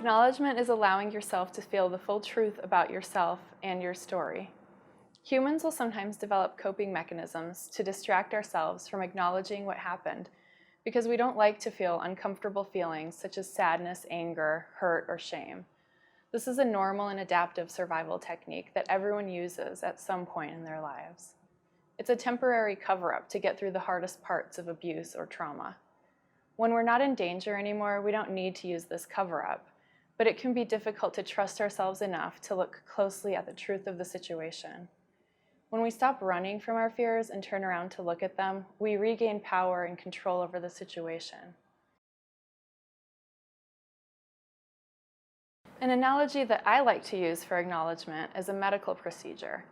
Acknowledgement is allowing yourself to feel the full truth about yourself and your story. Humans will sometimes develop coping mechanisms to distract ourselves from acknowledging what happened because we don't like to feel uncomfortable feelings such as sadness, anger, hurt, or shame. This is a normal and adaptive survival technique that everyone uses at some point in their lives. It's a temporary cover-up to get through the hardest parts of abuse or trauma. When we're not in danger anymore, we don't need to use this cover-up, but it can be difficult to trust ourselves enough to look closely at the truth of the situation. When we stop running from our fears and turn around to look at them, we regain power and control over the situation. An analogy that I like to use for acknowledgement is a medical procedure.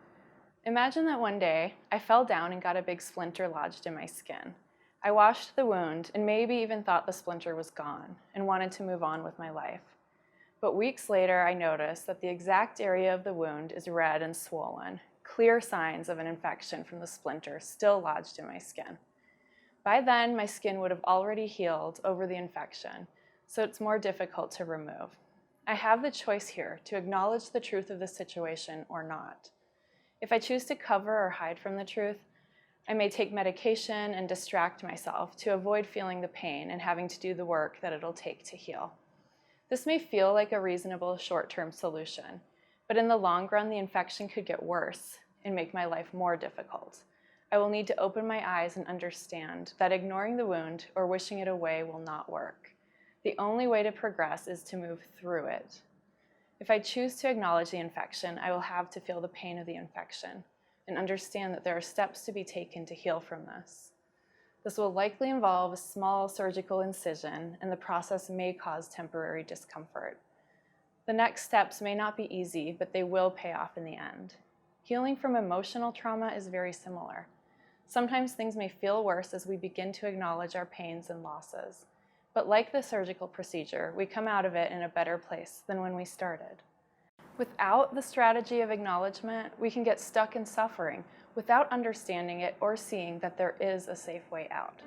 Imagine that one day I fell down and got a big splinter lodged in my skin. I washed the wound and maybe even thought the splinter was gone and wanted to move on with my life. But weeks later, I noticed that the exact area of the wound is red and swollen, clear signs of an infection from the splinter still lodged in my skin. By then, my skin would have already healed over the infection, so it's more difficult to remove. I have the choice here to acknowledge the truth of the situation or not. If I choose to cover or hide from the truth, I may take medication and distract myself to avoid feeling the pain and having to do the work that it'll take to heal. This may feel like a reasonable short-term solution, but in the long run, the infection could get worse and make my life more difficult. I will need to open my eyes and understand that ignoring the wound or wishing it away will not work. The only way to progress is to move through it. If I choose to acknowledge the infection, I will have to feel the pain of the infection and understand that there are steps to be taken to heal from this. This will likely involve a small surgical incision, and the process may cause temporary discomfort. The next steps may not be easy, but they will pay off in the end. Healing from emotional trauma is very similar. Sometimes things may feel worse as we begin to acknowledge our pains and losses. But like the surgical procedure, we come out of it in a better place than when we started. Without the strategy of acknowledgement, we can get stuck in suffering without understanding it or seeing that there is a safe way out.